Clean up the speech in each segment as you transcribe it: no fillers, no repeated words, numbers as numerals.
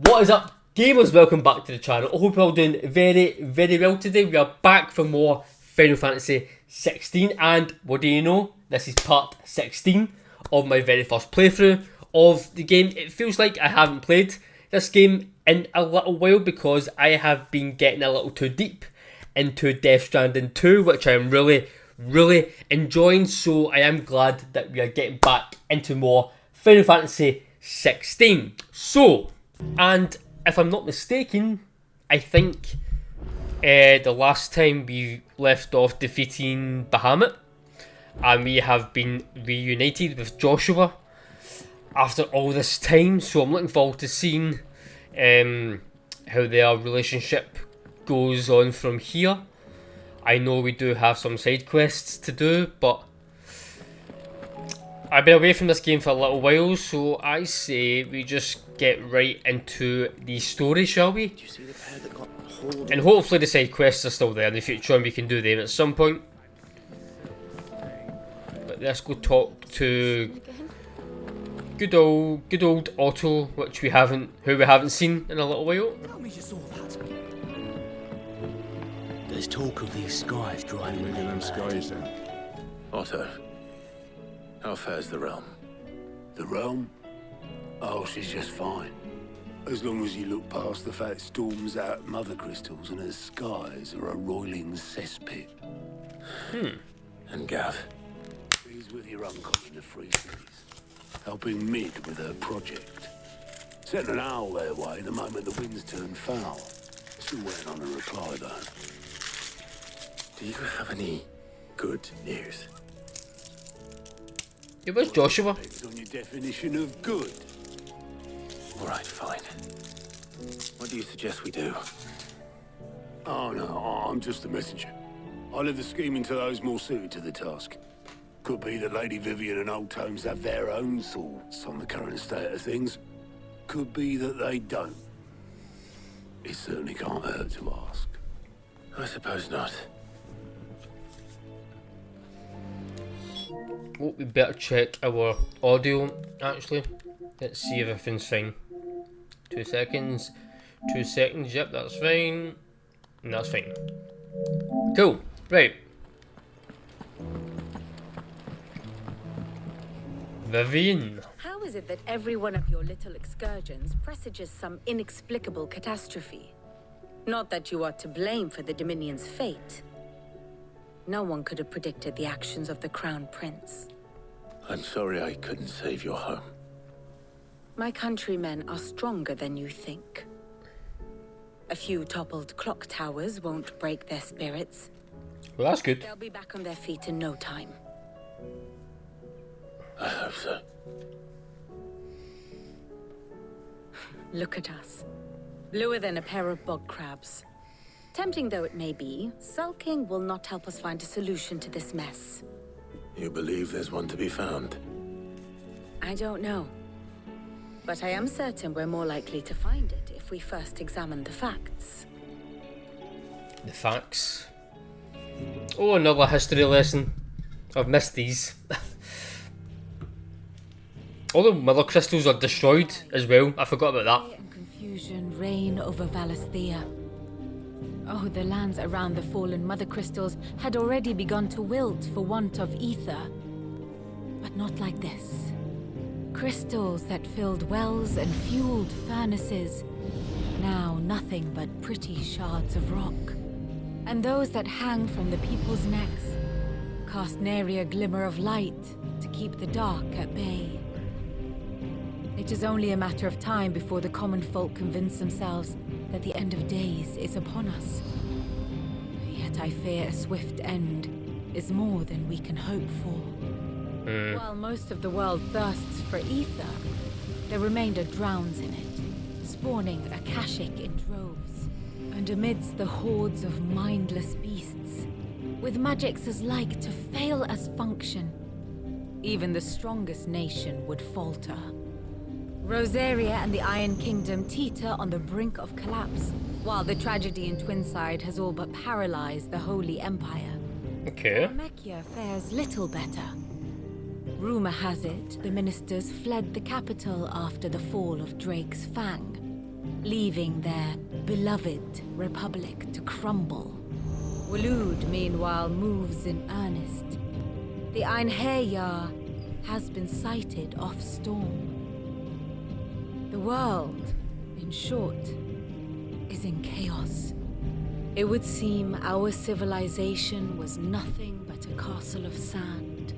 What is up, gamers? Welcome back to the channel. I hope you're all doing very well today. We are back for more Final Fantasy 16, and what do you know? This is part 16 of my very first playthrough of the game. It feels like I haven't played this game in a little while because I have been getting a little too deep into Death Stranding 2, which I am really enjoying. So I am glad that we are getting back into more Final Fantasy 16. So, and if I'm not mistaken, I think the last time we left off defeating Bahamut, and we have been reunited with Joshua after all this time. So I'm looking forward to seeing how their relationship goes on from here. I know we do have some side quests to do, but I've been away from this game for a little while, so I say we just get right into the story, shall we? Did you see the pair that got hauled? And hopefully the side quests are still there in the future and we can do them at some point. But let's go talk to good old Otto, who we haven't seen in a little while. Tell me you saw that. There's talk of these skies driving into them skies then. Otto, how fares the realm? The realm? Oh, she's just fine. As long as you look past the fat storms out mother crystals and her skies are a roiling cesspit. And Gav? He's with your uncle in the Free Cities, helping Mid with her project. Sent an owl their way the moment the winds turned foul. Still waiting on a reply though. Do you have any good news? It was Joshua. Depends on your definition of good. Alright, fine. What do you suggest we do? Oh no, I'm just a messenger. I leave the scheming to those more suited to the task. Could be that Lady Vivian and Old Tomes have their own thoughts on the current state of things. Could be that they don't. It certainly can't hurt to ask. I suppose not. Oh, we better check our audio, actually. Let's see if everything's fine. 2 seconds. 2 seconds, yep, that's fine. And that's fine. Cool, right. Vivian. How is it that every one of your little excursions presages some inexplicable catastrophe? Not that you are to blame for the Dominion's fate. No one could have predicted the actions of the Crown Prince. I'm sorry I couldn't save your home. My countrymen are stronger than you think. A few toppled clock towers won't break their spirits. Well, that's good. They'll be back on their feet in no time. I hope so. Look at us. Bluer than a pair of bog crabs. Tempting though it may be, sulking will not help us find a solution to this mess. You believe there's one to be found? I don't know. But I am certain we're more likely to find it if we first examine the facts. The facts. Oh, another history lesson. I've missed these. All the mother crystals are destroyed as well. I forgot about that. Fear and confusion reign over Valisthea. Oh, the lands around the fallen mother crystals had already begun to wilt for want of ether. But not like this. Crystals that filled wells and fueled furnaces. Now nothing but pretty shards of rock. And those that hang from the people's necks cast nary a glimmer of light to keep the dark at bay. It is only a matter of time before the common folk convince themselves that the end of days is upon us. Yet I fear a swift end is more than we can hope for. While most of the world thirsts for ether, the remainder drowns in it, spawning Akashic in droves. And amidst the hordes of mindless beasts, with magics as like to fail as function, even the strongest nation would falter. Rosaria and the Iron Kingdom teeter on the brink of collapse, while the tragedy in Twinside has all but paralyzed the Holy Empire. Okay. Mechia fares little better. Rumor has it the ministers fled the capital after the fall of Drake's Fang. leaving their beloved republic to crumble. Waloed, meanwhile, moves in earnest. The Einherjar has been sighted off Storm. The world, in short, is in chaos. It would seem our civilization was nothing but a castle of sand,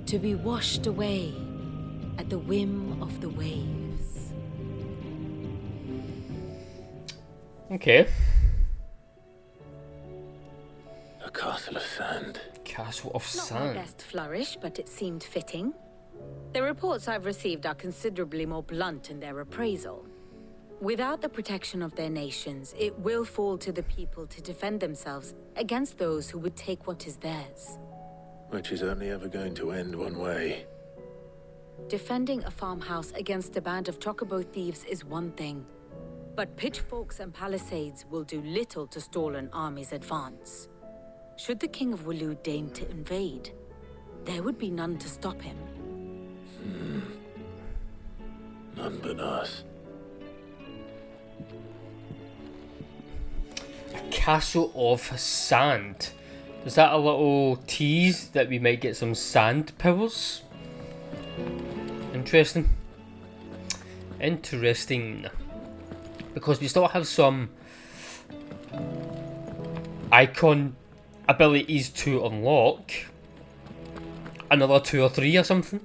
to be washed away at the whim of the waves. Okay. A castle of sand. Castle of Not my Sand. best flourish, but it seemed fitting. The reports I've received are considerably more blunt in their appraisal. Without the protection of their nations, it will fall to the people to defend themselves against those who would take what is theirs. Which is only ever going to end one way. Defending a farmhouse against a band of chocobo thieves is one thing, but pitchforks and palisades will do little to stall an army's advance. Should the King of Waloed deign to invade, there would be none to stop him. None but us. Castle of Sand. Is that a little tease that we might get some sand powers? Interesting. Interesting. Because we still have some Eikon abilities to unlock. Another 2 or 3 or something.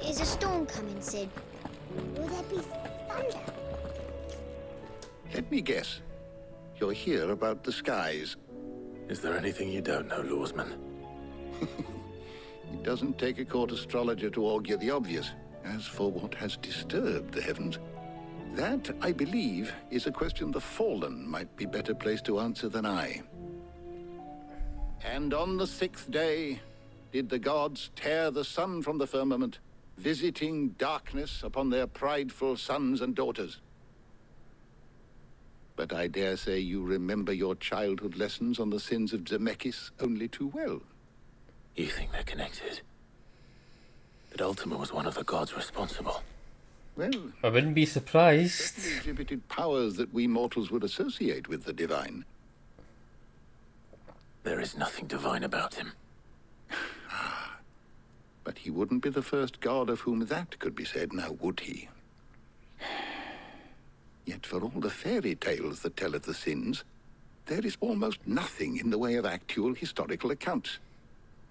Is a storm coming, Sid? Will there be thunder? Let me guess. You're here about the skies. Is there anything you don't know, Lawsman? It doesn't take a court astrologer to augur the obvious. As for what has disturbed the heavens, that, I believe, is a question the Fallen might be better placed to answer than I. And on the 6th day did the gods tear the sun from the firmament, visiting darkness upon their prideful sons and daughters. But I dare say you remember your childhood lessons on the sins of Zemeckis only too well. You think they're connected? That Ultima was one of the gods responsible. Well, I wouldn't be surprised. he exhibited powers that we mortals would associate with the divine. There is nothing divine about him. But he wouldn't be the first god of whom that could be said, now would he? Yet for all the fairy tales that tell of the sins, there is almost nothing in the way of actual historical accounts.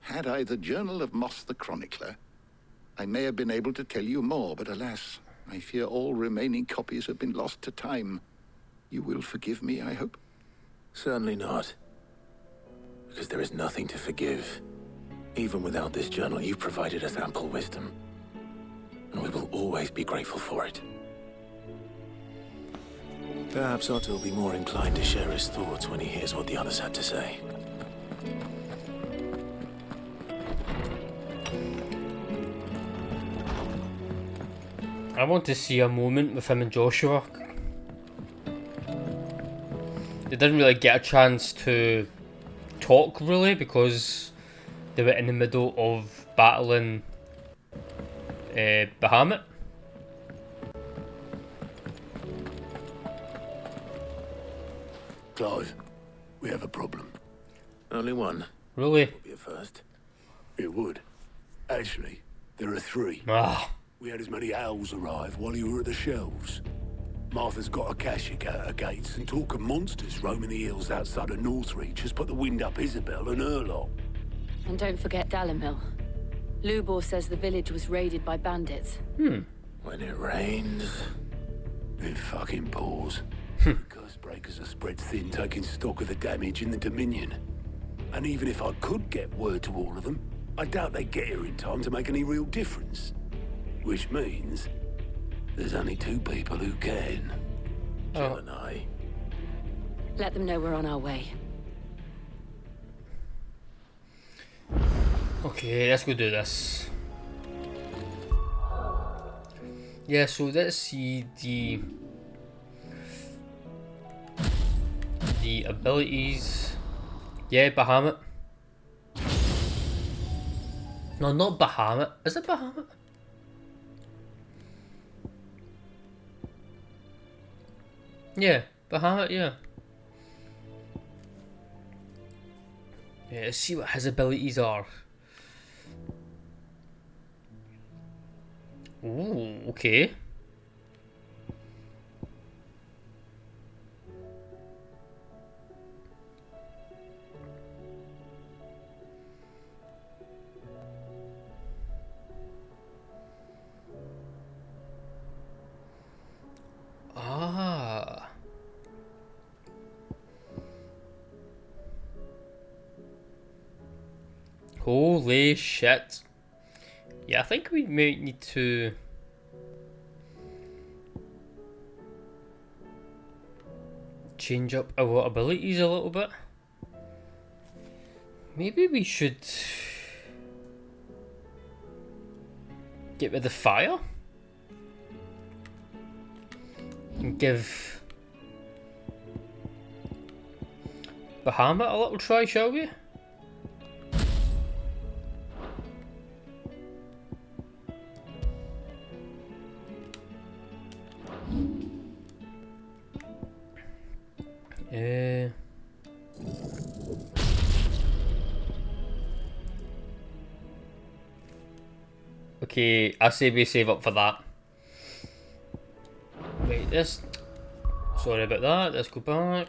Had I the Journal of Moss the Chronicler, I may have been able to tell you more, but alas, I fear all remaining copies have been lost to time. You will forgive me, I hope? Certainly not. Because there is nothing to forgive. Even without this journal, you've provided us ample wisdom. And we will always be grateful for it. Perhaps Otto will be more inclined to share his thoughts when he hears what the others had to say. I want to see a moment with him and Joshua. They didn't really get a chance to talk really because they were in the middle of battling Bahamut. Clive, we have a problem. Only one. Really? Will be a first. It would. Actually, there are 3. Ah, We had as many owls arrive while you were at the shelves. Martha's got a Kashik at her gates, and talk of monsters roaming the hills outside of Northreach has put the wind up Isabel and her lot. And don't forget Dalimil. Lubor says the village was raided by bandits. When it rains... It fucking pours. Curse breakers are spread thin, taking stock of the damage in the Dominion. And even if I could get word to all of them, I doubt they'd get here in time to make any real difference. Which means there's only 2 people who can. Jill and I. Let them know we're on our way. okay, let's go do this. Yeah, so let's see the abilities. Yeah, Bahamut. No, not Bahamut. Is it Bahamut? Yeah, Bahamut, yeah. Yeah, let's see what his abilities are. Ooh, okay. Ah. Holy shit. Yeah, I think we might need to change up our abilities a little bit. Maybe we should get rid of fire and give Bahamut a little try, shall we? Okay, I say we save up for that. Wait, this. Sorry about that. Let's go back.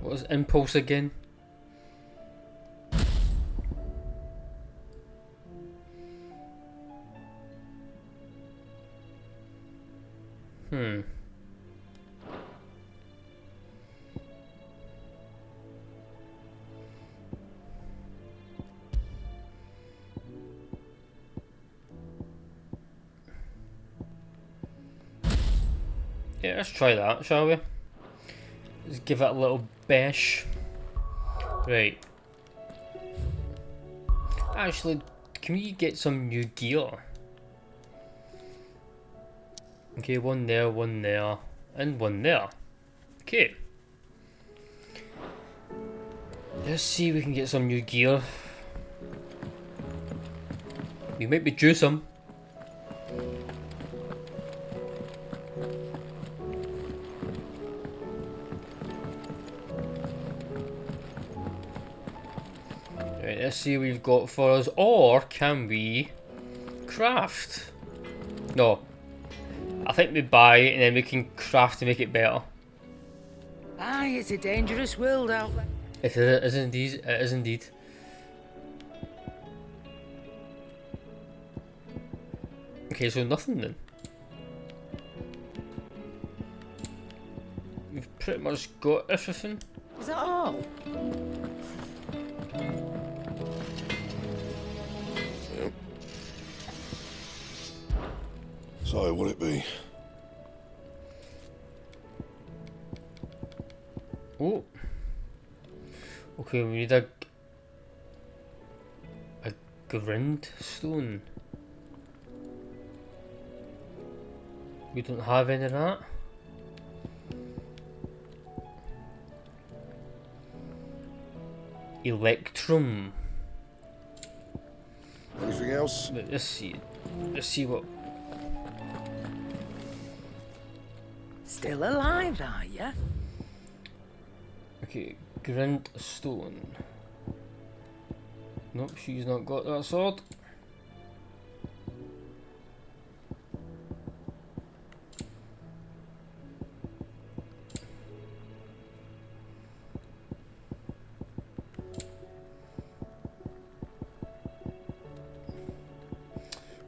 What was impulse again? Yeah, let's try that, shall we? Let's give it a little bash. Right. Actually, can we get some new gear? Okay, one there, and one there. Okay. Let's see if we can get some new gear. We might be due some. Right, let's see what we've got for us. Or can we craft? No. I think we buy it and then we can craft to make it better. Aye, it's a dangerous world out there. It is indeed. It is indeed. Okay, so nothing then. We've pretty much got everything. Is that all? So, what it be? Oh. Okay, we need a grindstone. We don't have any of that. Electrum. Anything else? Let's see. Let's see what. Still alive, are ya? Okay, grindstone. Nope, she's not got that sword.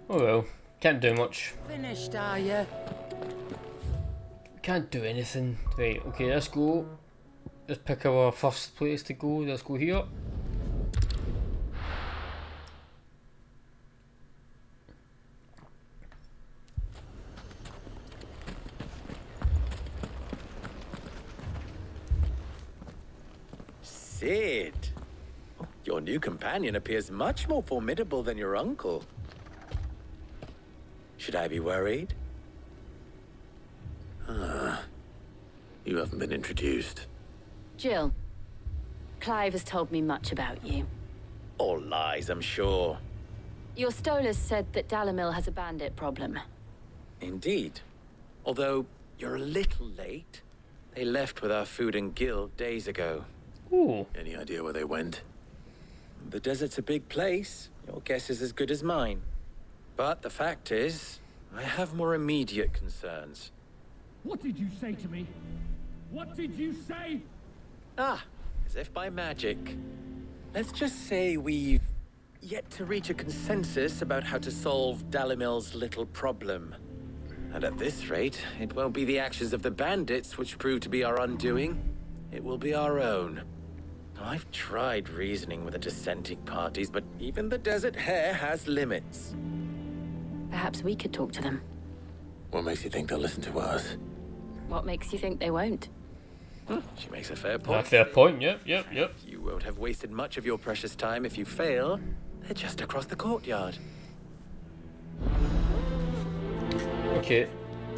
Oh well, can't do much. Finished, are ya? Can't do anything. Right, okay, let's go. Let's pick our first place to go. Let's go here. Sid, your new companion appears much more formidable than your uncle. Should I be worried? You haven't been introduced. Jill, Clive has told me much about you. All lies, I'm sure. Your Stolas said that Dalamil has a bandit problem. Indeed. Although, you're a little late. They left with our food and guild days ago. Ooh. Any idea where they went? The desert's a big place. Your guess is as good as mine. But the fact is, I have more immediate concerns. What did you say to me? What did you say? Ah, as if by magic. Let's just say we've yet to reach a consensus about how to solve Dalamil's little problem. And at this rate, it won't be the actions of the bandits which prove to be our undoing. It will be our own. I've tried reasoning with the dissenting parties, but even the Desert Hare has limits. Perhaps we could talk to them. What makes you think they'll listen to us? What makes you think they won't? She makes a fair point. Fair point, yep. You won't have wasted much of your precious time if you fail. They're just across the courtyard. Okay,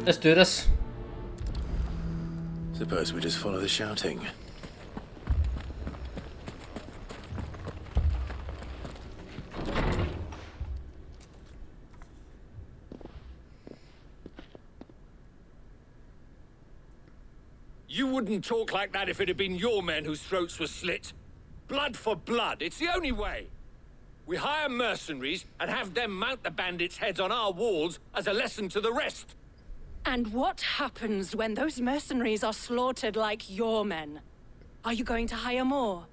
let's do this. Suppose we just follow the shouting. You wouldn't talk like that if it had been your men whose throats were slit. Blood for blood, it's the only way. We hire mercenaries and have them mount the bandits' heads on our walls as a lesson to the rest. And what happens when those mercenaries are slaughtered like your men? Are you going to hire more?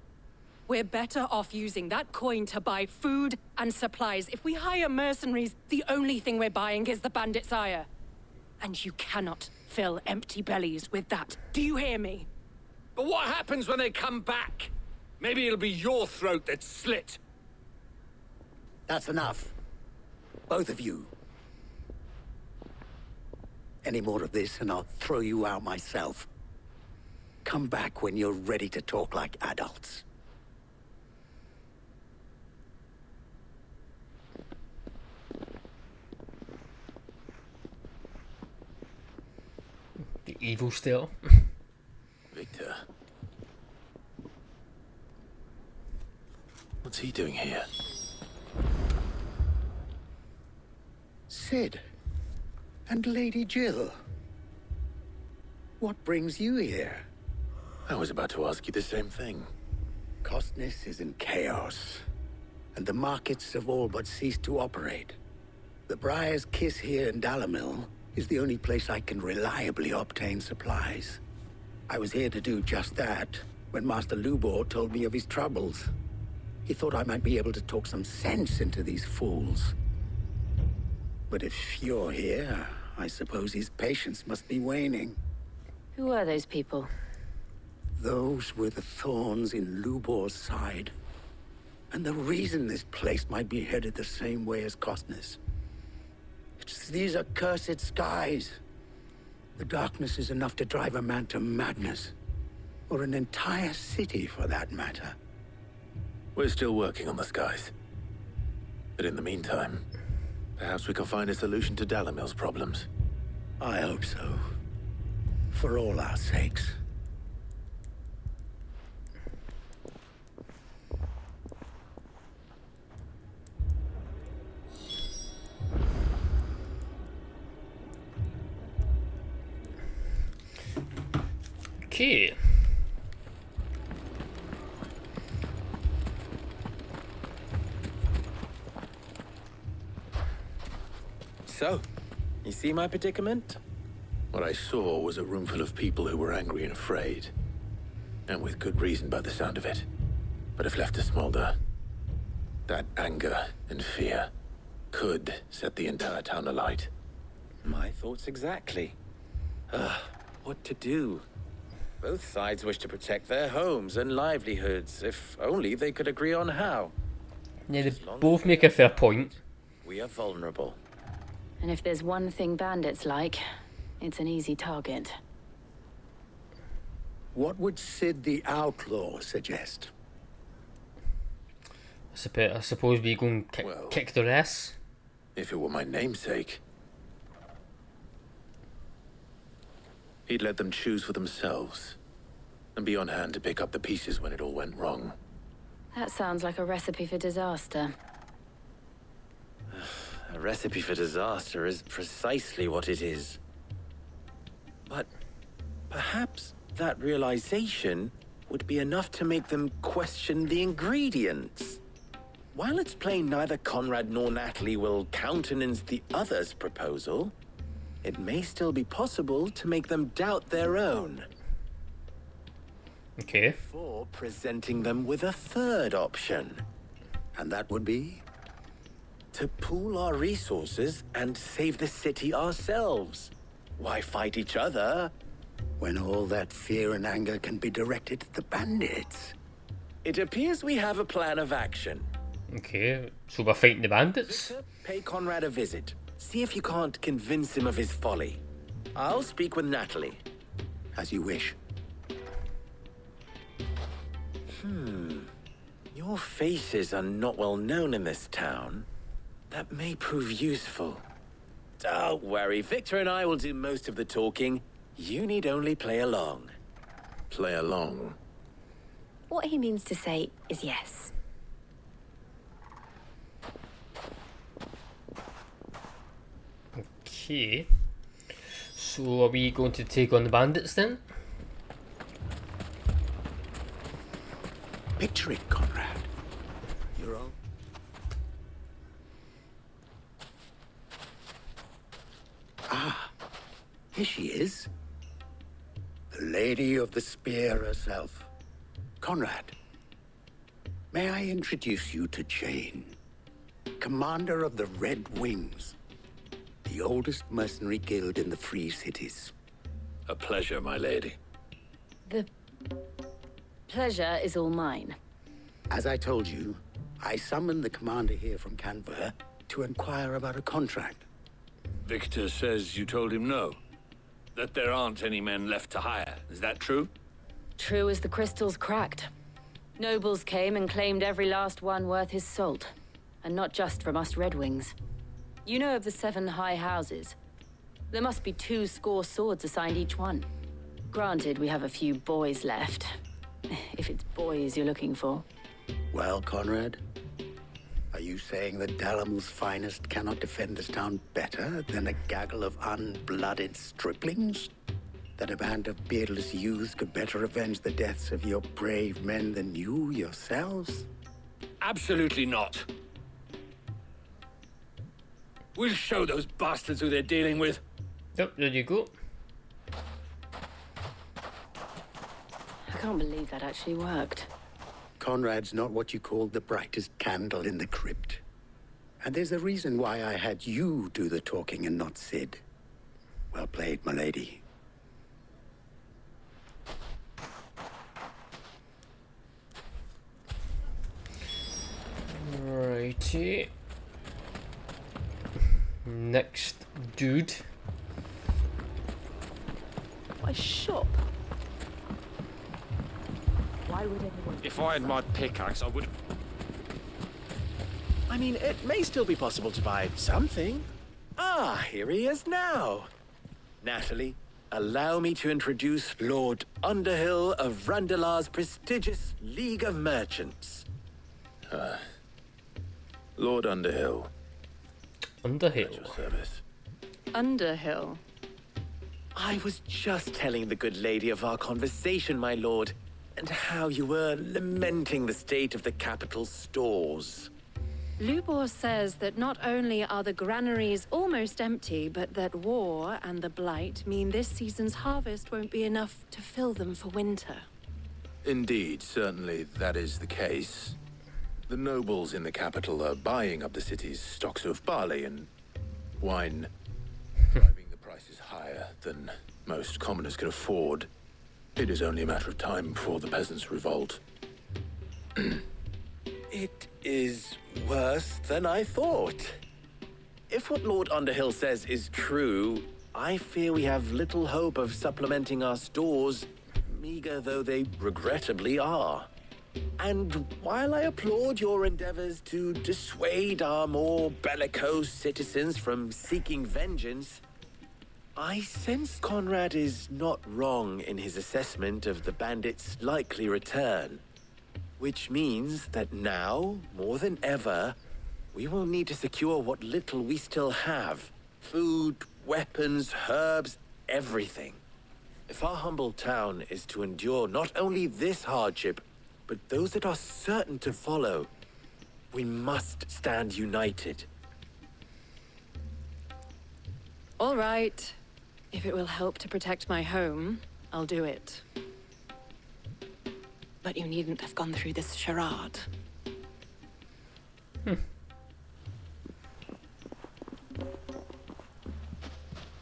We're better off using that coin to buy food and supplies. If we hire mercenaries, the only thing we're buying is the bandits' ire. And you cannot fill empty bellies with that. Do you hear me? But what happens when they come back? Maybe it'll be your throat that's slit. That's enough. Both of you. Any more of this and I'll throw you out myself. Come back when you're ready to talk like adults. The evil still. Victor. What's he doing here? Sid. And Lady Jill. What brings you here? I was about to ask you the same thing. Costness is in chaos, and the markets have all but ceased to operate. The Briar's Kiss here in Dalamil is the only place I can reliably obtain supplies. I was here to do just that when Master Lubor told me of his troubles. He thought I might be able to talk some sense into these fools. But if you're here, I suppose his patience must be waning. Who are those people? Those were the thorns in Lubor's side. And the reason this place might be headed the same way as Costness. It's these accursed skies. The darkness is enough to drive a man to madness. Or an entire city, for that matter. We're still working on the skies. But in the meantime, perhaps we can find a solution to Dalamil's problems. I hope so. For all our sakes. Okay. So, you see my predicament? What I saw was a room full of people who were angry and afraid. And with good reason by the sound of it. But if left to smolder, that anger and fear could set the entire town alight. My thoughts exactly. What to do? Both sides wish to protect their homes and livelihoods, if only they could agree on how. Yeah, they both make a fair point. We are vulnerable. And if there's one thing bandits like, it's an easy target. What would Sid the Outlaw suggest? I suppose we go and kick their ass. If it were my namesake. He'd let them choose for themselves, and be on hand to pick up the pieces when it all went wrong. That sounds like a recipe for disaster. A recipe for disaster is precisely what it is. But perhaps that realization would be enough to make them question the ingredients. While it's plain neither Conrad nor Natalie will countenance the other's proposal, it may still be possible to make them doubt their own. Okay. Before presenting them with a third option. And that would be? To pool our resources and save the city ourselves. Why fight each other When all that fear and anger can be directed at the bandits. It appears we have a plan of action. Okay, so we're fighting the bandits? Victor, pay Conrad a visit. See if you can't convince him of his folly. I'll speak with Natalie. As you wish. Your faces are not well known in this town. That may prove useful. Don't worry, Victor and I will do most of the talking. You need only play along. Play along. What he means to say is yes. Okay. So are we going to take on the bandits then? Picture it, Conrad. You're all... Ah, here she is. The Lady of the Spear herself. Conrad, may I introduce you to Jane, commander of the Red Wings, the oldest mercenary guild in the Free Cities. A pleasure, my lady. The pleasure is all mine. As I told you, I summoned the commander here from Canberra to inquire about a contract. Victor says you told him no. That there aren't any men left to hire. Is that true? True as the crystals cracked. Nobles came and claimed every last one worth his salt. And not just from us Red Wings. You know of the 7 high houses. There must be 2 swords assigned each one. Granted, we have a few boys left. If it's boys you're looking for. Well, Conrad, are you saying that Dalamil's finest cannot defend this town better than a gaggle of unblooded striplings? That a band of beardless youths could better avenge the deaths of your brave men than you yourselves? Absolutely not. We'll show those bastards who they're dealing with. Yep, there you go. I can't believe that actually worked. Conrad's not what you called the brightest candle in the crypt. And there's a reason why I had you do the talking and not Sid. Well played, my lady. Righty. Next dude. My shop. Why would anyone... If I had my pickaxe, I would... I mean, it may still be possible to buy something. Ah, here he is now. Natalie, allow me to introduce Lord Underhill of Randalar's prestigious League of Merchants. Lord Underhill. Underhill. At your service. Underhill. I was just telling the good lady of our conversation, my lord, and how you were lamenting the state of the capital's stores. Lubor says that not only are the granaries almost empty, but that war and the Blight mean this season's harvest won't be enough to fill them for winter. Indeed, certainly that is the case. The nobles in the capital are buying up the city's stocks of barley and wine, driving the prices higher than most commoners can afford. It is only a matter of time before the peasants revolt. It is worse than I thought. If what Lord Underhill says is true, I fear we have little hope of supplementing our stores, meager though they regrettably are. And while I applaud your endeavors to dissuade our more bellicose citizens from seeking vengeance, I sense Conrad is not wrong in his assessment of the bandits' likely return. Which means that now, more than ever, we will need to secure what little we still have. Food, weapons, herbs, everything. If our humble town is to endure not only this hardship, but those that are certain to follow, we must stand united. All right. If it will help to protect my home, I'll do it. But you needn't have gone through this charade.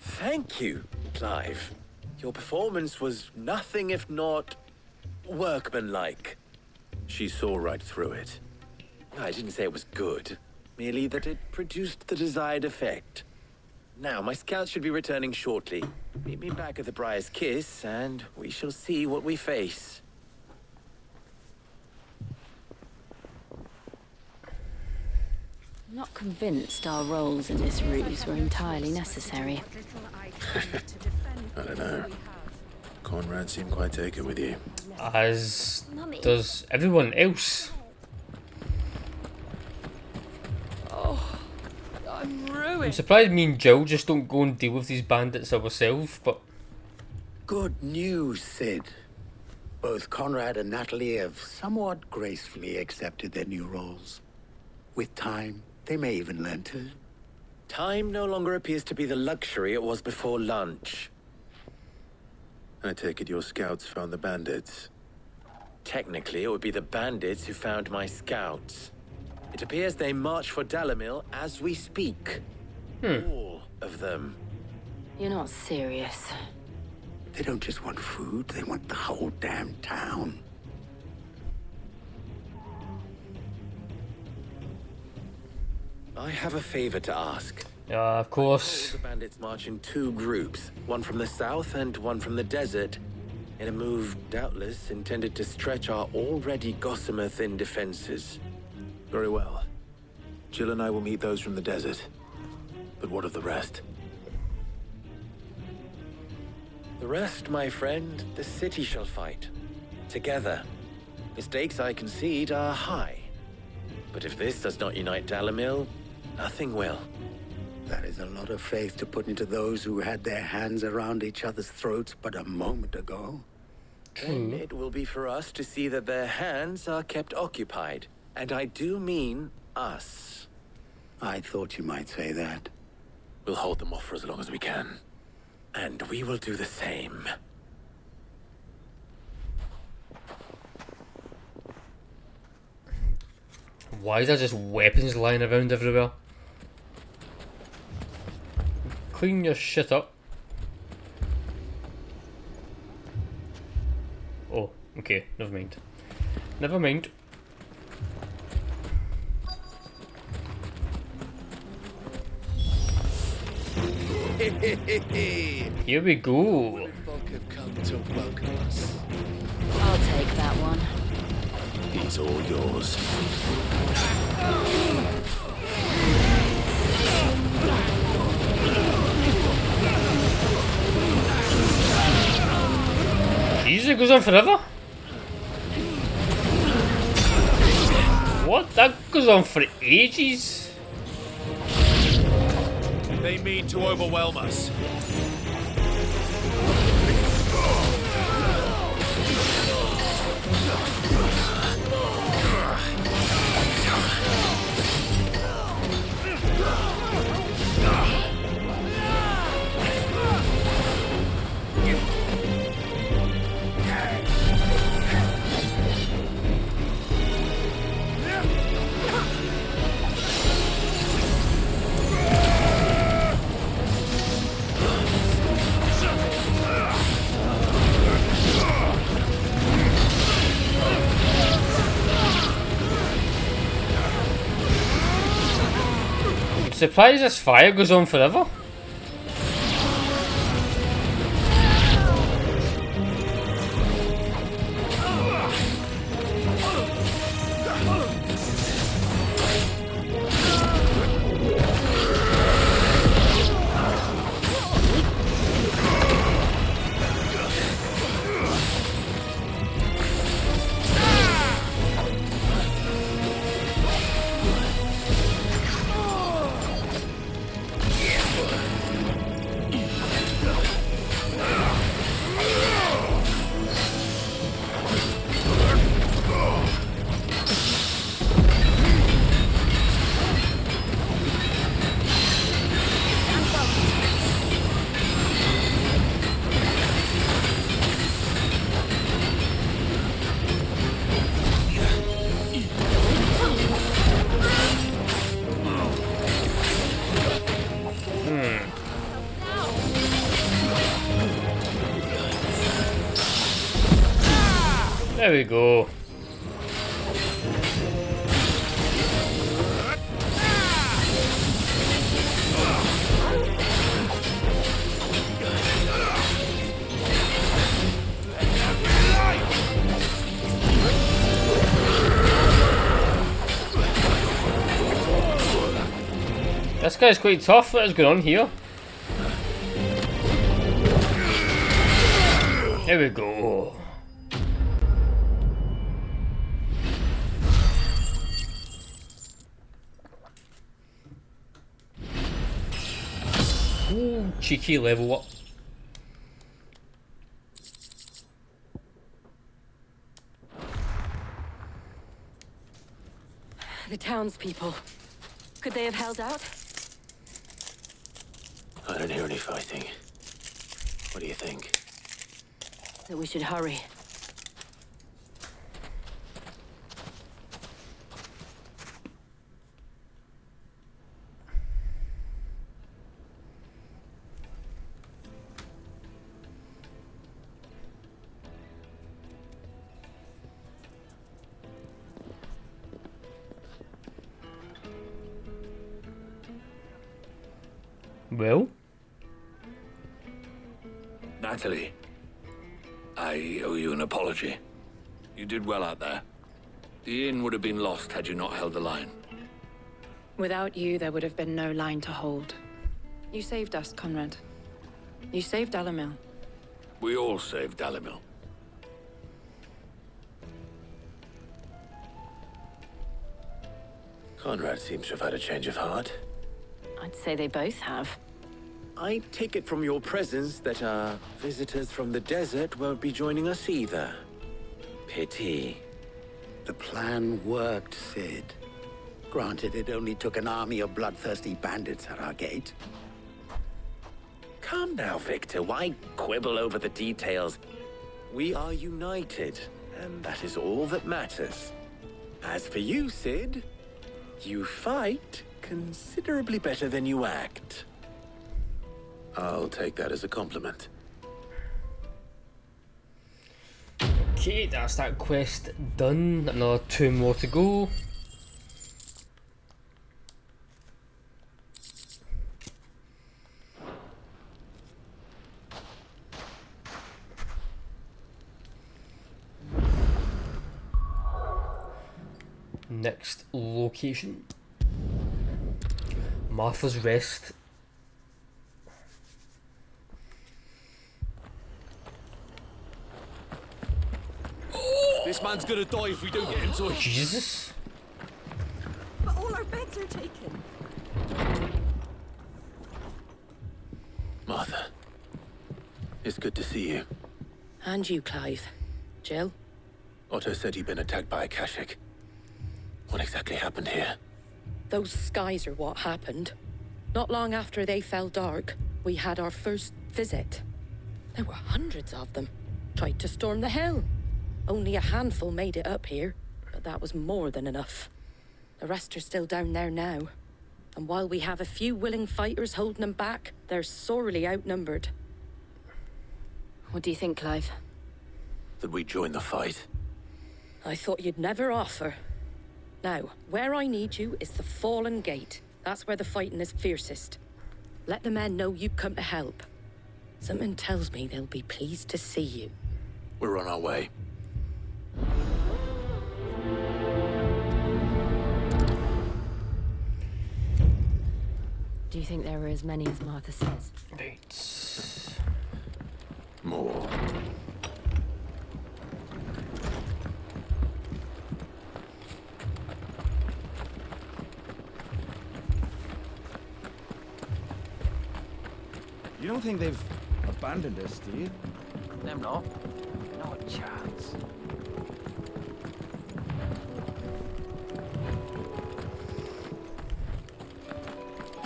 Thank you, Clive. Your performance was nothing if not workmanlike. She saw right through it. I didn't say it was good, merely that it produced the desired effect. Now, my scouts should be returning shortly. Meet me back at the Briar's Kiss, and we shall see what we face. I'm not convinced our roles in this ruse were entirely necessary. I don't know. Conrad seemed quite taken with you. As does everyone else. Oh, I'm ruined. I'm surprised me and Jill just don't go and deal with these bandits ourselves, but... Good news, Sid. Both Conrad and Natalie have somewhat gracefully accepted their new roles. With time, they may even learn to... Time no longer appears to be the luxury it was before lunch. I take it your scouts found the bandits. Technically, it would be the bandits who found my scouts. It appears they march for Dalamil as we speak. All of them. You're not serious. They don't just want food, they want the whole damn town. I have a favor to ask. Of course. The bandits march in two groups, one from the south and one from the desert, in a move doubtless intended to stretch our already gossamer-thin defenses. Very well. Jill and I will meet those from the desert. But what of the rest? The rest, my friend, the city shall fight. Together. The stakes, I concede, are high. But if this does not unite Dalamil, nothing will. That is a lot of faith to put into those who had their hands around each other's throats but a moment ago. Then it will be for us to see that their hands are kept occupied. And I do mean us. I thought you might say that. We'll hold them off for as long as we can. And we will do the same. Why is there just weapons lying around everywhere? Clean your shit up. Oh, okay, never mind. Never mind. Here we go. Folk have come to welcome us. I'll take that one. He's all yours. Jeez, it goes on forever. What? That goes on for ages. They mean to overwhelm us. Surprised this fire goes on forever. There we go. This guy's quite tough. What is going on here? There we go. Ooh, cheeky level up. The townspeople. Could they have held out? I don't hear any fighting. What do you think? That we should hurry. Well? Natalie, I owe you an apology. You did well out there. The inn would have been lost had you not held the line. Without you, there would have been no line to hold. You saved us, Conrad. You saved Alamil. We all saved Dalimil. Conrad seems to have had a change of heart. I'd say they both have. I take it from your presence that our visitors from the desert won't be joining us either. Pity. The plan worked, Sid. Granted, it only took an army of bloodthirsty bandits at our gate. Calm now, Victor. Why quibble over the details? We are united, and that is all that matters. As for you, Sid, you fight considerably better than you act. I'll take that as a compliment. Okay, that's that quest done. Another 2 more to go. Next location. Martha's Rest. This man's gonna die if we don't get him to it. Jesus. But all our beds are taken. Martha, it's good to see you. And you, Clive. Jill? Otto said you'd been attacked by a Kashik. What exactly happened here? Those skies are what happened. Not long after they fell dark, we had our first visit. There were hundreds of them. Tried to storm the hill. Only a handful made it up here, but that was more than enough. The rest are still down there now. And while we have a few willing fighters holding them back, they're sorely outnumbered. What do you think, Clive? That we join the fight? I thought you'd never offer. Now, where I need you is the Fallen Gate. That's where the fighting is fiercest. Let the men know you come to help. Something tells me they'll be pleased to see you. We're on our way. Do you think there are as many as Martha says? Right. More. You don't think they've abandoned us, do you? Them not. Not a chance.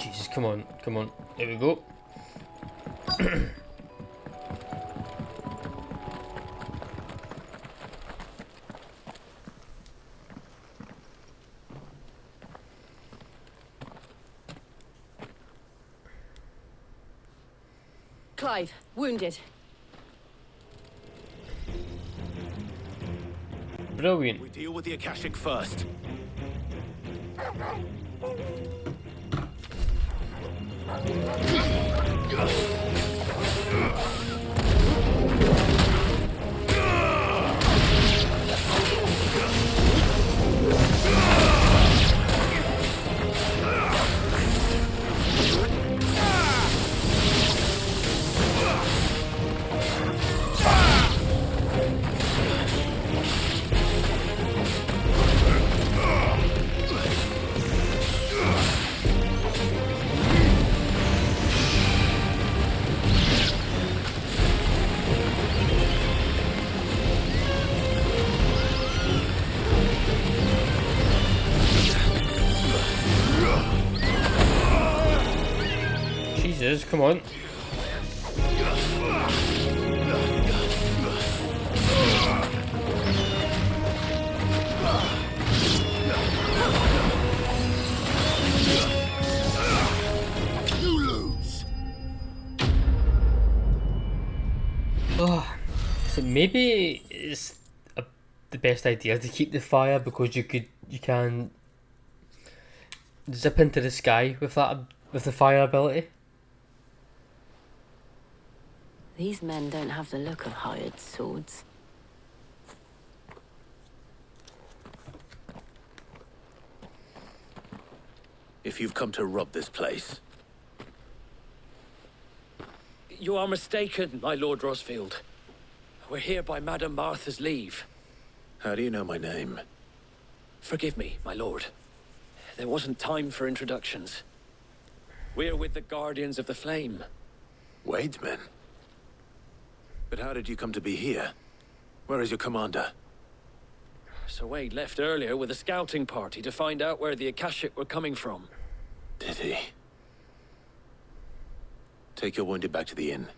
Jesus, come on, come on. There we go. Clive, wounded. Brilliant. We deal with the Akashic first. Jesus, come on. You lose. Oh, so maybe it's the best idea to keep the fire because you can zip into the sky with the fire ability. These men don't have the look of hired swords. If you've come to rob this place, You are mistaken, my Lord Rosfield. We're here by Madame Martha's leave. how do you know my name? Forgive me, my lord. There wasn't time for introductions. We're with the Guardians of the Flame. Wade's men? But how did you come to be here? Where is your commander? Sir Wade left earlier with a scouting party to find out where the Akashic were coming from. Did he? Take your wounded back to the inn.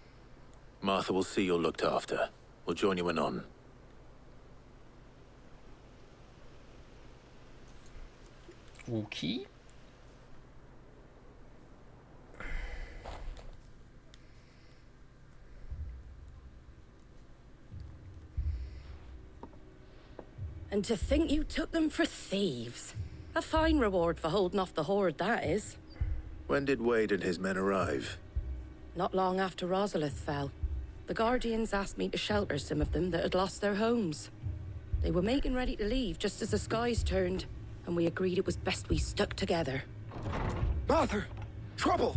Martha will see you're looked after. We'll join you anon. Okay. And to think you took them for thieves. A fine reward for holding off the horde, that is. When did Wade and his men arrive? Not long after Rosalith fell. The Guardians asked me to shelter some of them that had lost their homes. They were making ready to leave just as the skies turned, and we agreed it was best we stuck together. Martha! Trouble!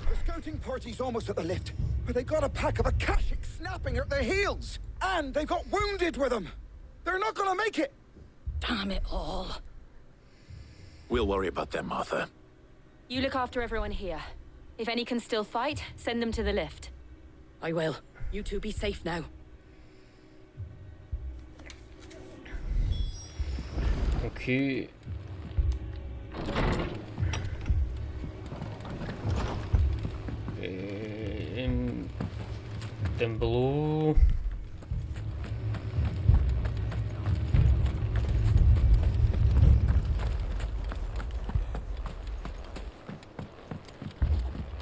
The scouting party's almost at the lift, but they got a pack of Akashic snapping at their heels! And they've got wounded with them! They're not gonna make it! Damn it all. We'll worry about them, Martha. You look after everyone here. If any can still fight, send them to the lift. I will. You two be safe now. Okay. Down below.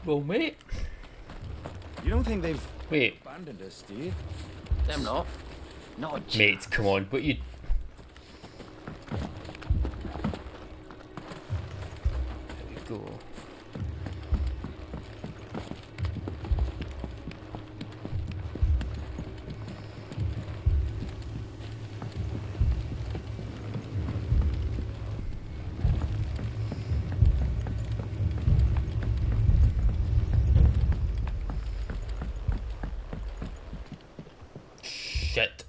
Well, mate. You don't think they've abandoned us, do you? Them not. Not a Mate, come on, but you... There we go. Shit.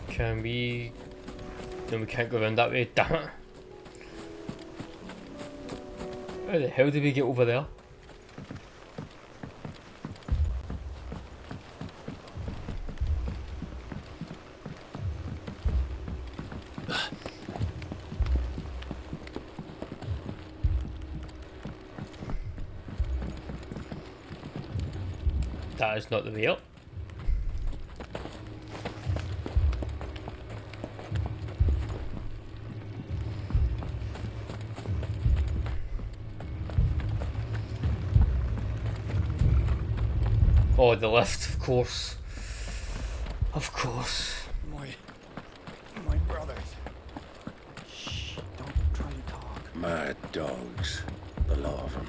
Can we... No, we can't go around that way, damn it. How the hell did we get over there? That is not the way up. Oh, the lift, of course. Of course. My brothers. Shh, don't try to talk. Mad dogs. The lot of them.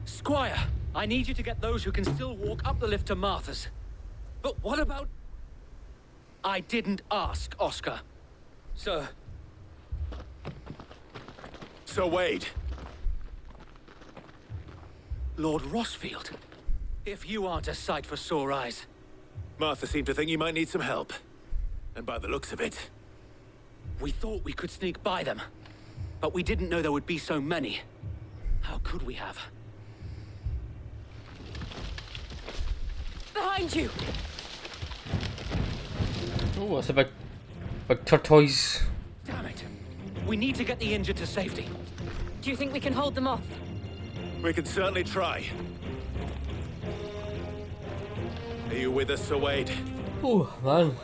Squire, I need you to get those who can still walk up the lift to Martha's. But what about... I didn't ask, Oscar. Sir. Sir Wade. Lord Rosfield. If you aren't a sight for sore eyes. Martha seemed to think you might need some help. And by the looks of it... We thought we could sneak by them. But we didn't know there would be so many. How could we have? Behind you! Oh, it's a big tortoise. Damn it. We need to get the injured to safety. Do you think we can hold them off? We can certainly try. Are you with us, Sir Wade? Oh, man.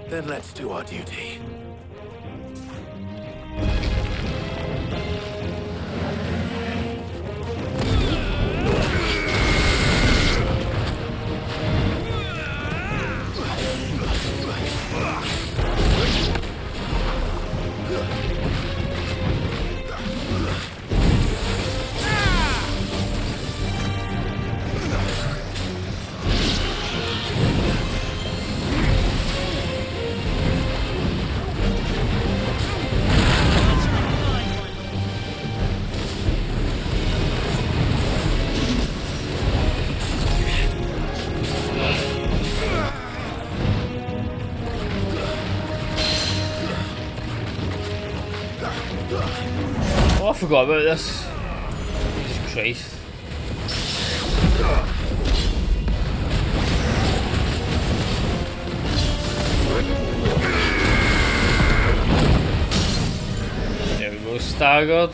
Then let's do our duty. Oh, I forgot about this. Jesus Christ. There we go, staggered.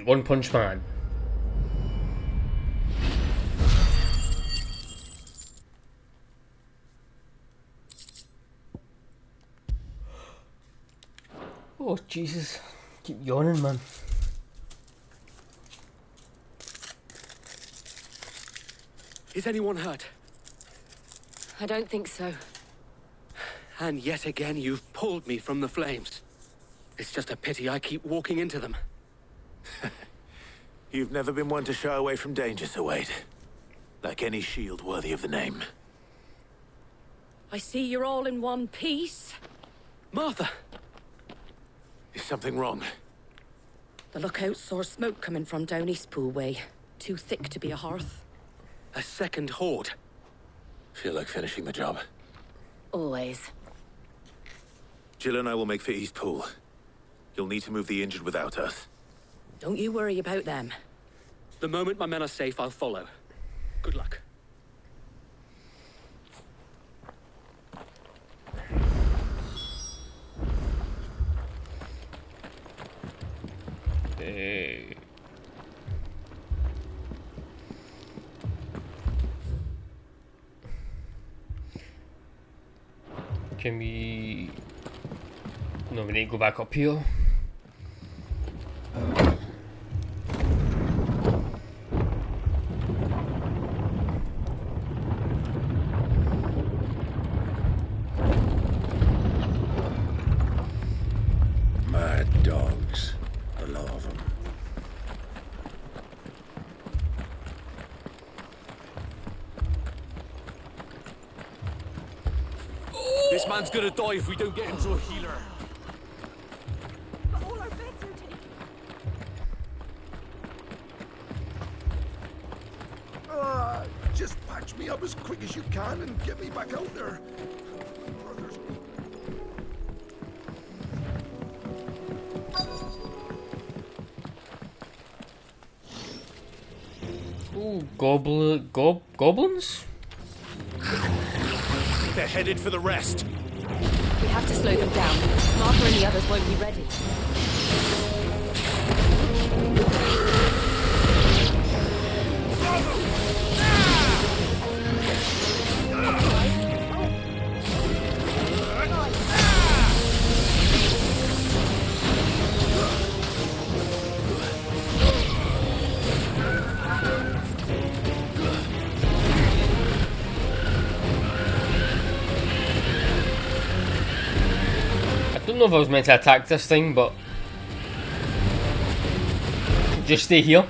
One Punch Man. Oh Jesus, keep yawning, man. Is anyone hurt? I don't think so. And yet again, you've pulled me from the flames. It's just a pity I keep walking into them. You've never been one to shy away from danger, Sir Wade. Like any shield worthy of the name. I see you're all in one piece. Martha! Is something wrong? The lookout saw smoke coming from down Eastpool way. Too thick to be a hearth. A second horde. Feel like finishing the job. Always. Jill and I will make for Eastpool. You'll need to move the injured without us. Don't you worry about them. The moment my men are safe, I'll follow. Good luck. Hey. Can we... No, we need to go back up here. Mad dogs. A lot of them. This man's gonna die if we don't get him to a healer. But all our beds are taken. Just patch me up as quick as you can and get me back out there. Ooh, goblins? They're headed for the rest. We have to slow them down. Martha and the others won't be ready. I don't know if I was meant to attack this thing, but just stay here.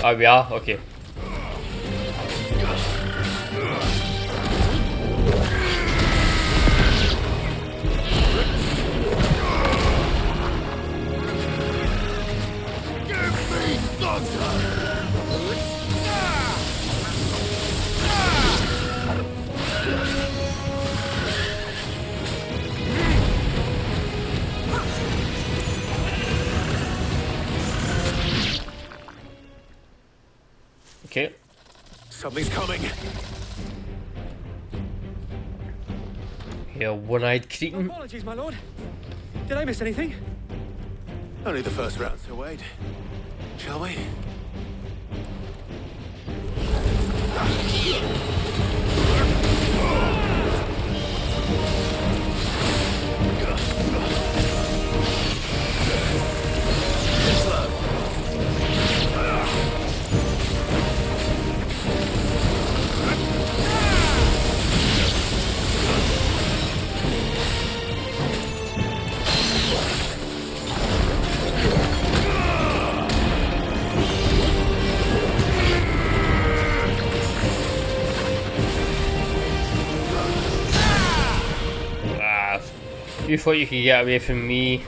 Oh, we are? Okay. Okay. Something's coming. Here, one-eyed cretin. Apologies, my lord. Did I miss anything? Only the first round, Sir Wade. Shall we? You thought you could get away from me.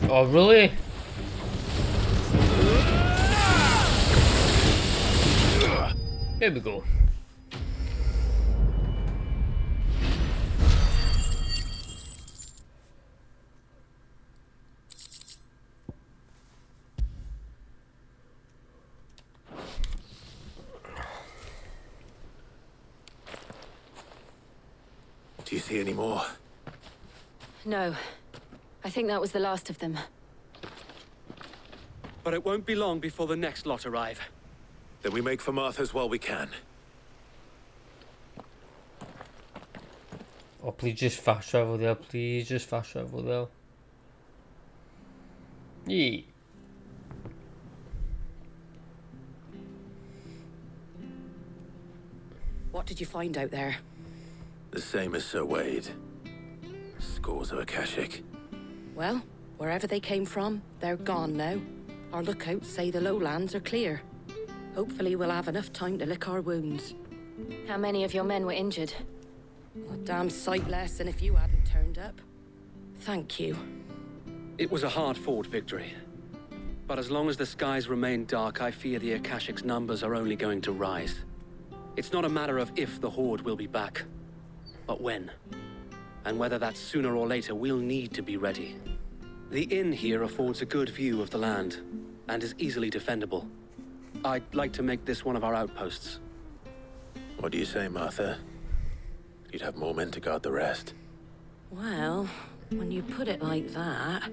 Oh, really? There we go. Do you see any more? No. I think that was the last of them. But it won't be long before the next lot arrive. Then we make for Martha's while we can. Oh, please just fast travel there. Please just fast travel there. Yeah. What did you find out there? The same as Sir Wade. Scores of Akashic. Well, wherever they came from, they're gone now. Our lookouts say the lowlands are clear. Hopefully we'll have enough time to lick our wounds. How many of your men were injured? A damn sight less than if you hadn't turned up. Thank you. It was a hard-fought victory. But as long as the skies remain dark, I fear the Akashic's numbers are only going to rise. It's not a matter of if the Horde will be back, but when. And whether that's sooner or later, we'll need to be ready. The inn here affords a good view of the land, and is easily defendable. I'd like to make this one of our outposts. What do you say, Martha? You'd have more men to guard the rest. Well, when you put it like that,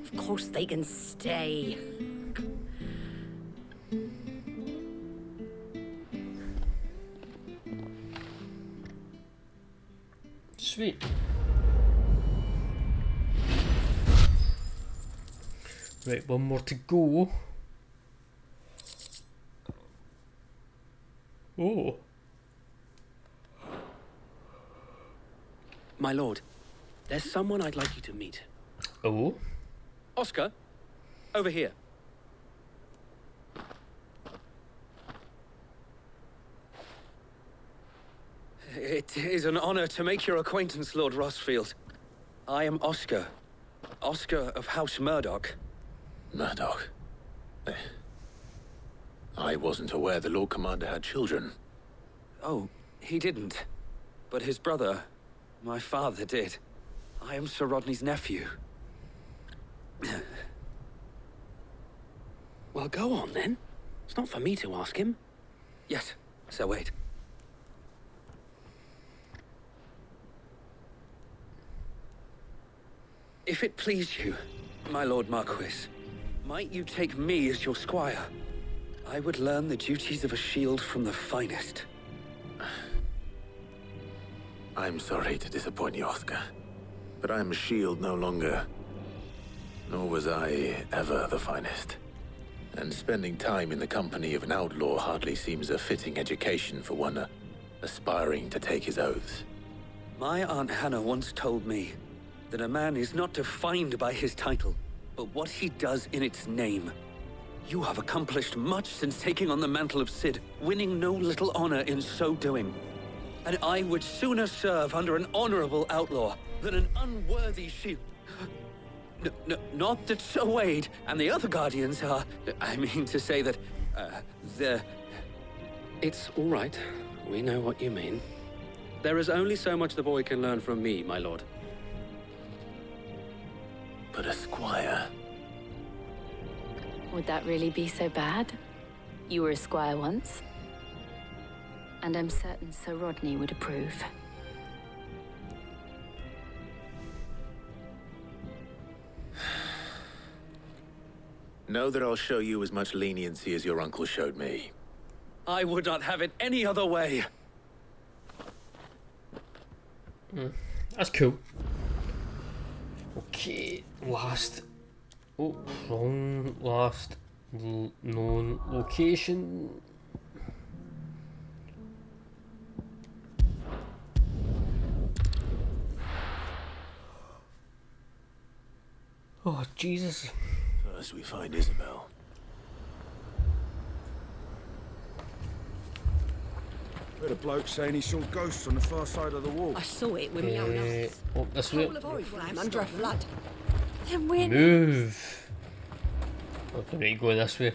of course they can stay. Sweet. Right, one more to go. Oh. My lord, there's someone I'd like you to meet. Oh? Oscar, over here. It is an honor to make your acquaintance, Lord Rosfield. I am Oscar. Oscar of House Murdoch. Murdoch? I wasn't aware the Lord Commander had children. Oh, he didn't. But his brother, my father, did. I am Sir Rodney's nephew. Well, go on then. It's not for me to ask him. Yes, Sir Wade. If it please you, my Lord Marquis, might you take me as your squire? I would learn the duties of a shield from the finest. I'm sorry to disappoint you, Oscar, but I'm a shield no longer. Nor was I ever the finest. And spending time in the company of an outlaw hardly seems a fitting education for one aspiring to take his oaths. My Aunt Hannah once told me that a man is not defined by his title, but what he does in its name. You have accomplished much since taking on the mantle of Cid, winning no little honor in so doing. And I would sooner serve under an honorable outlaw than an unworthy shield. Not that Sir Wade and the other guardians are... I mean to say that, they're... It's all right. We know what you mean. There is only so much the boy can learn from me, my lord. But a squire... Would that really be so bad? You were a squire once. And I'm certain Sir Rodney would approve. Know that I'll show you as much leniency as your uncle showed me. I would not have it any other way. That's cool. Okay, last... Oh, wrong. Last known location. Oh, Jesus. First we find Isabel. Heard a bloke saying he saw ghosts on the far side of the wall. I saw it with my own eyes. Oh, this way. Full of oriflamme under a flood. Then when... Move. Okay, right, go this way.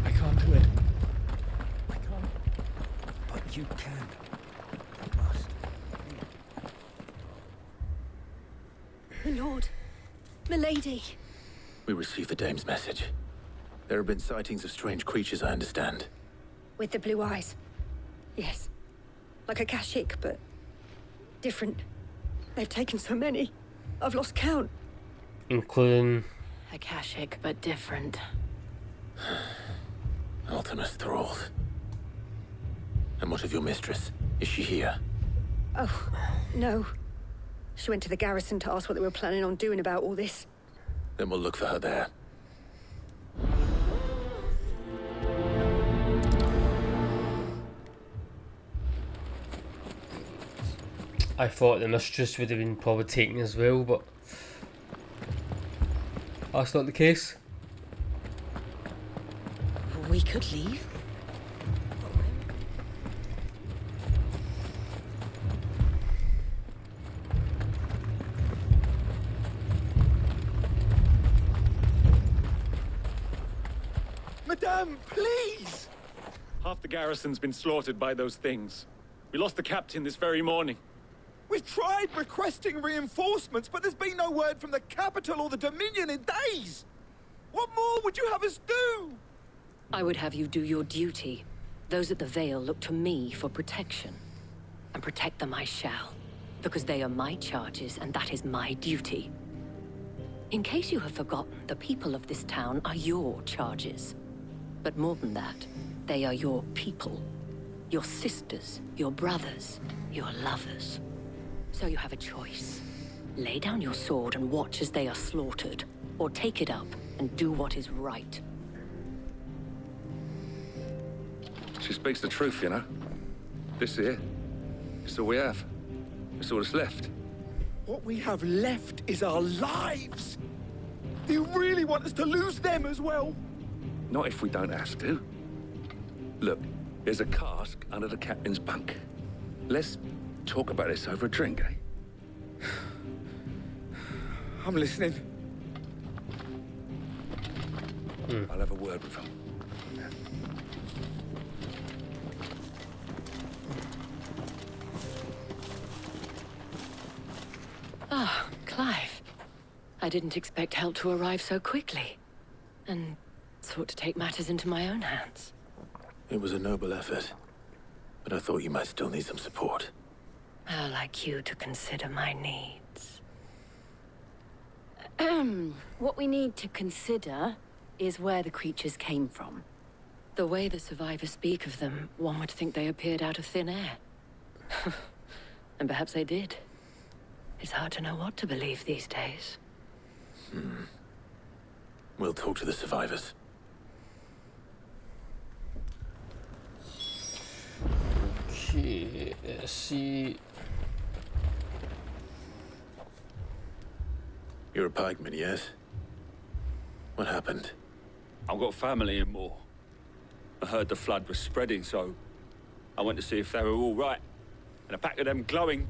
I can't do it. I can't. But you can. You must. My lord. Milady. We received the dame's message. There have been sightings of strange creatures, I understand. With the blue eyes. Yes. Like a Kashik, but different. They've taken so many. I've lost count. Including... Akashic, but different. Ultimus thralls. And what of your mistress? Is she here? Oh, no. She went to the garrison to ask what they were planning on doing about all this. Then we'll look for her there. I thought the mistress would have been probably taken as well, but that's not the case. We could leave. please! Half the garrison's been slaughtered by those things. We lost the captain this very morning. We've tried requesting reinforcements, but there's been no word from the capital or the Dominion in days! What more would you have us do? I would have you do your duty. Those at the Vale look to me for protection. And protect them I shall. Because they are my charges, and that is my duty. In case you have forgotten, the people of this town are your charges. But more than that, they are your people. Your sisters, your brothers, your lovers. So you have a choice. Lay down your sword and watch as they are slaughtered, or take it up and do what is right. She speaks the truth, you know. This here, it's all we have. It's all that's left. What we have left is our lives! Do you really want us to lose them as well? Not if we don't have to. Look, there's a cask under the captain's bunk. Let's talk about this over a drink, eh? I'm listening. I'll have a word with him. Ah, Clive. I didn't expect help to arrive so quickly. And sought to take matters into my own hands. It was a noble effort, but I thought you might still need some support. How like you to consider my needs. What we need to consider is where the creatures came from. The way the survivors speak of them, one would think they appeared out of thin air. And perhaps they did. It's hard to know what to believe these days. We'll talk to the survivors. Okay, let's see. You're a pikeman, yes? What happened? I've got family in Moor. I heard the flood was spreading, so I went to see if they were all right. And a pack of them glowing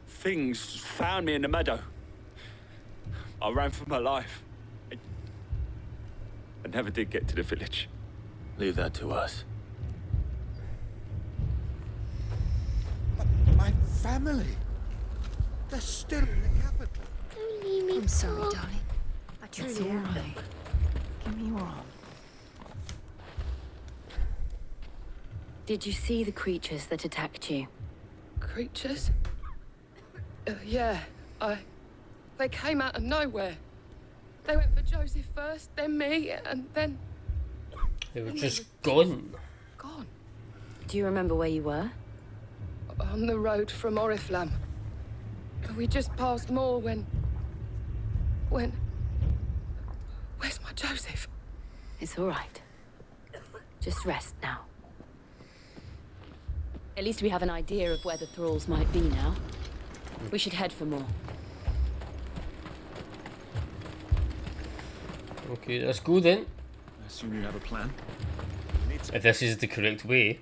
things found me in the meadow. I ran for my life. I never did get to the village. Leave that to us. My family? They're still in the capital. Don't leave me. I'm sorry, darling. I truly It's all am. right. Give me your arm. Did you see the creatures that attacked you? Creatures? Yeah, They came out of nowhere. They went for Joseph first, then me, and then... They were just gone. Gone. Do you remember where you were? On the road from Oriflamme. We just passed Moor when... Where's my Joseph? It's all right. Just rest now. At least we have an idea of where the thralls might be now. We should head for more. Okay, let's go then. I assume you have a plan? If this is the correct way.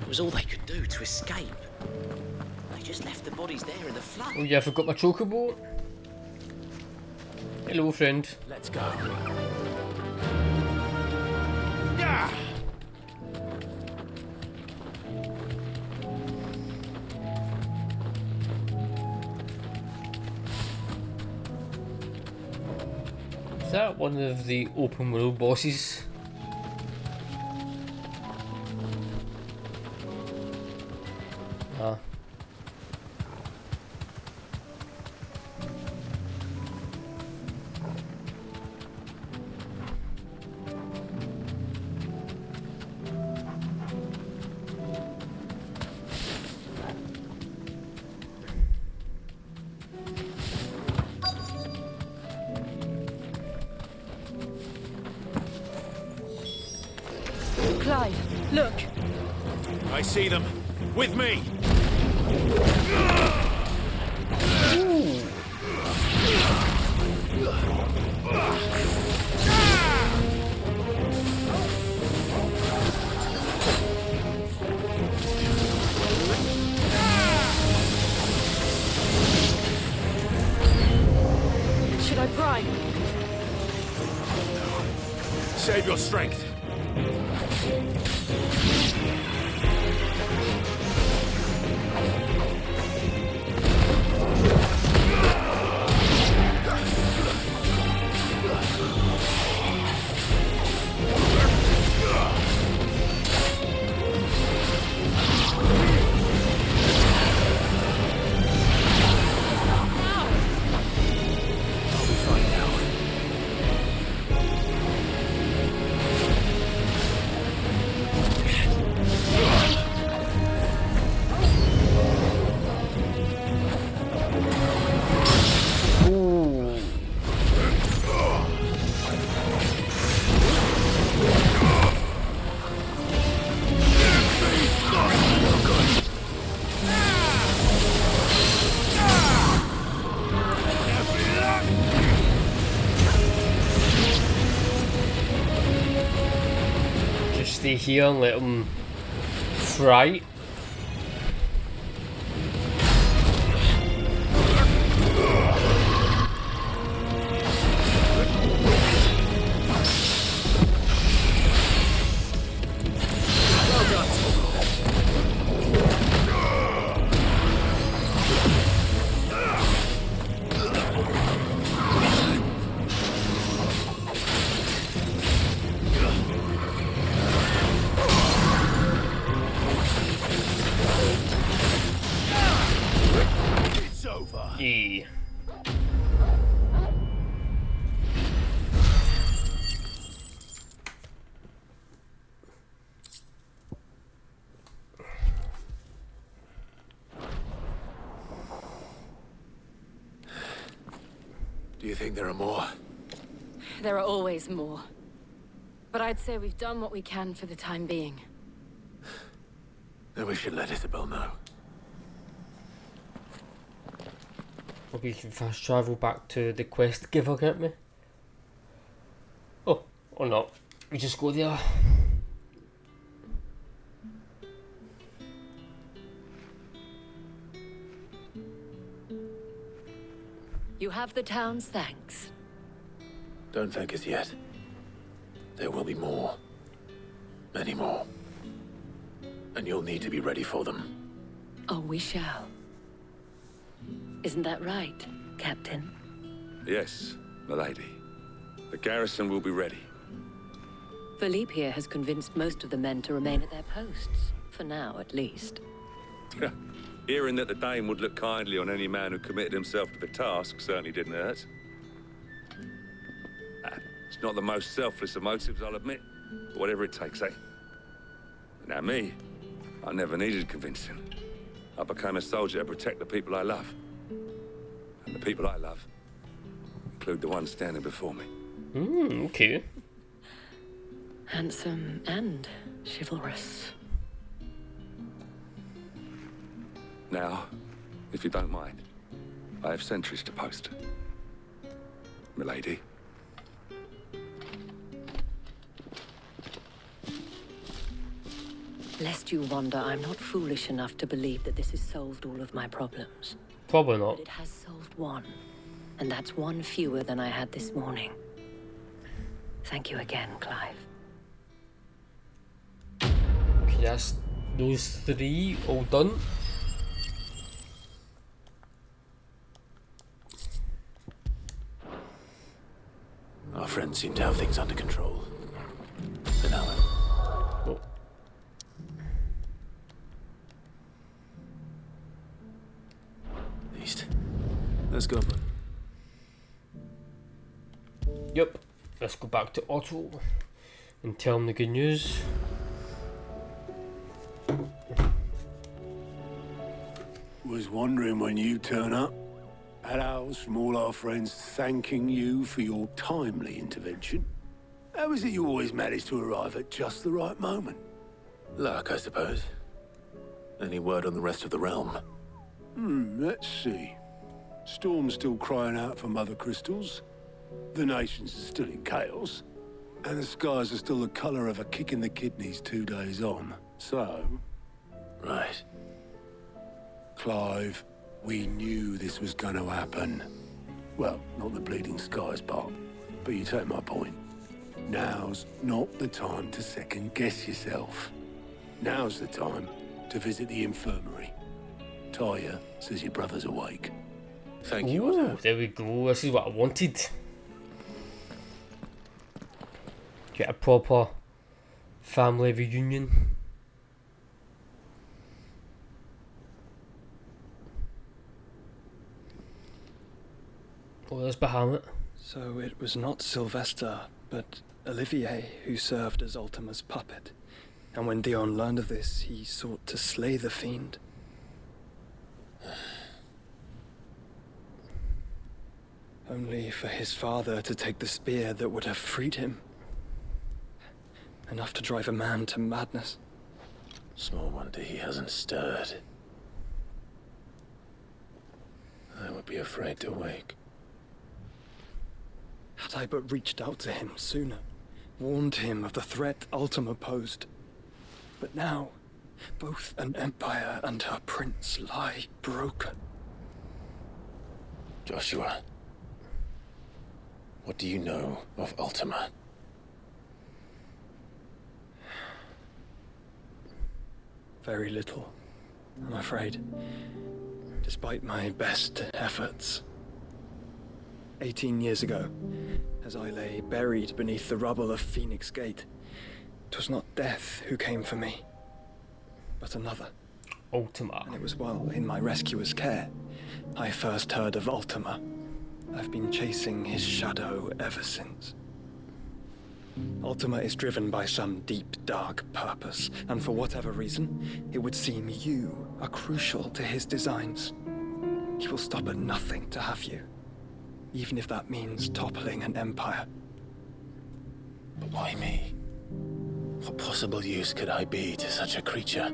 It was all they could do to escape. They just left the bodies there in the flood. Oh yeah, I forgot my chocobo. Hello, friend. Let's go. Yeah! Is that one of the open world bosses? Ah. Clive, look. I see them. With me. Save your strength. Stay here and let him fry. Do you think there are more? There are always more. But I'd say we've done what we can for the time being. Then we should let Isabel know. Or we can fast travel back to the quest giver, get me? Oh, or not. We just go there. You have the town's thanks. Don't thank us yet. There will be more. Many more. And you'll need to be ready for them. Oh, we shall. Isn't that right, Captain? Yes, milady. The garrison will be ready. Philippe here has convinced most of the men to remain at their posts. For now, at least. Hearing that the Dane would look kindly on any man who committed himself to the task certainly didn't hurt. It's not the most selfless of motives, I'll admit. But whatever it takes, eh? Now me, I never needed convincing. I became a soldier to protect the people I love. And the people I love include the ones standing before me. Okay. Handsome and chivalrous. Now, if you don't mind, I have sentries to post. Milady. Lest you wonder, I'm not foolish enough to believe that this has solved all of my problems. Probably not. But it has solved one. And that's one fewer than I had this morning. Thank you again, Clive. Okay, that's those three all done. Our friends seem to have things under control. For now. Oh. East. Let's go, bud. Yep. Let's go back to Otto and tell him the good news. Was wondering when you turn up. Had owls from all our friends thanking you for your timely intervention. How is it you always manage to arrive at just the right moment? Luck, I suppose. Any word on the rest of the realm? Let's see. Storm's still crying out for mother crystals. The nations are still in chaos. And the skies are still the colour of a kick in the kidneys 2 days on. So... Right. Clive, we knew this was going to happen. Well, not the bleeding skies part, but you take my point. Now's not the time to second guess yourself. Now's the time to visit the infirmary. Tyre says your brother's awake. Thank you, Ooh, Otto. there we go. This is what I wanted. Get a proper family reunion. Oh, there's Bahamut. So it was not Sylvester, but Olivier who served as Ultima's puppet. And when Dion learned of this, he sought to slay the fiend. Only for his father to take the spear that would have freed him. Enough to drive a man to madness. Small wonder he hasn't stirred. I would be afraid to wake. Had I but reached out to him sooner, warned him of the threat Ultima posed. But now, both an empire and her prince lie broken. Joshua, what do you know of Ultima? Very little, I'm afraid. Despite my best efforts. 18 years ago, as I lay buried beneath the rubble of Phoenix Gate, 'twas not death who came for me, but another. Ultima. And it was while in my rescuer's care, I first heard of Ultima. I've been chasing his shadow ever since. Ultima is driven by some deep, dark purpose, and for whatever reason, it would seem you are crucial to his designs. He will stop at nothing to have you, even if that means toppling an empire. But why me? What possible use could I be to such a creature?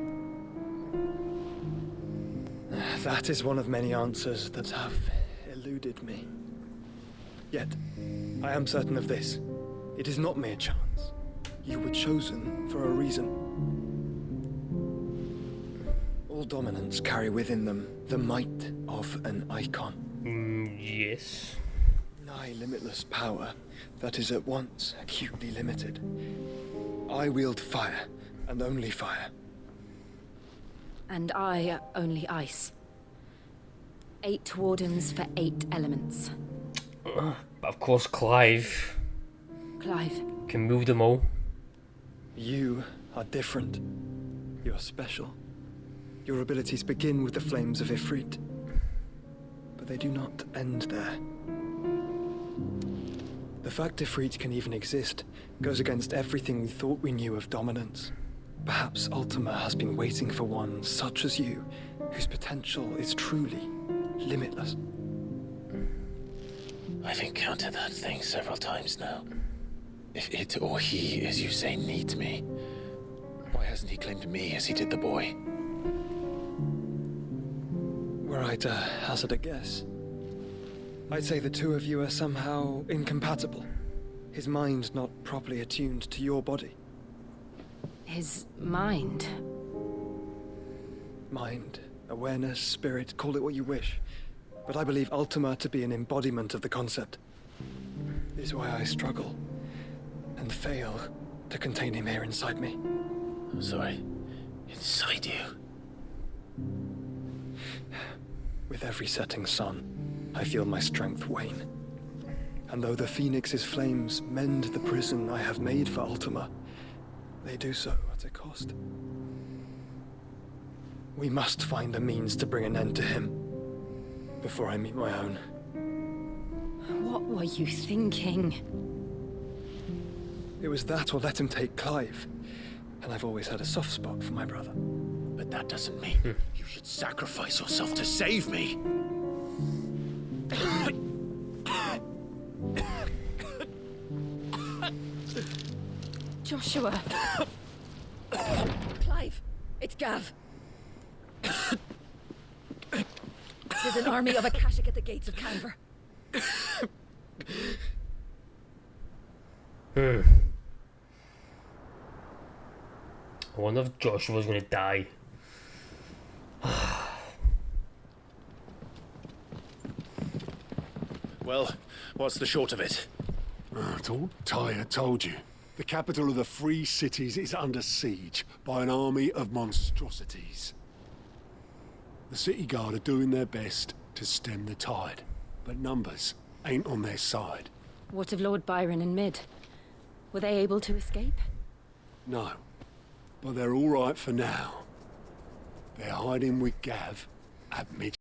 That is one of many answers that have eluded me. Yet, I am certain of this. It is not mere chance. You were chosen for a reason. All dominants carry within them the might of an Eikon. Yes. Nigh limitless power that is at once acutely limited. I wield fire, and only fire. And I only ice. 8 wardens for 8 elements. But of course, Clive Clive. can move them all. You are different. You are special. Your abilities begin with the flames of Ifrit. But they do not end there. The fact Ifrit can even exist goes against everything we thought we knew of dominance. Perhaps Ultima has been waiting for one such as you, whose potential is truly limitless. I've encountered that thing several times now. If it or he, as you say, needs me, why hasn't he claimed me as he did the boy? Were I to hazard a guess, I'd say the two of you are somehow incompatible. His mind not properly attuned to your body. His mind. Mind, awareness, spirit, call it what you wish. But I believe Ultima to be an embodiment of the concept. This is why I struggle and fail to contain him here inside me. I'm sorry. Inside you? With every setting sun, I feel my strength wane. And though the Phoenix's flames mend the prison I have made for Ultima, they do so at a cost. We must find a means to bring an end to him before I meet my own. What were you thinking? It was that or let him take Clive. And I've always had a soft spot for my brother. But that doesn't mean you should sacrifice yourself to save me. Joshua. Clive, it's Gav. There's an army of Akashic at the gates of Canver. I wonder if Joshua's gonna die. Well, what's the short of it? thought Ty had told you. The capital of the Free Cities is under siege by an army of monstrosities. The city guard are doing their best to stem the tide, but numbers ain't on their side. What of Lord Byron and Mid? Were they able to escape? No, but they're all right for now. They're hiding with Gav at Mid.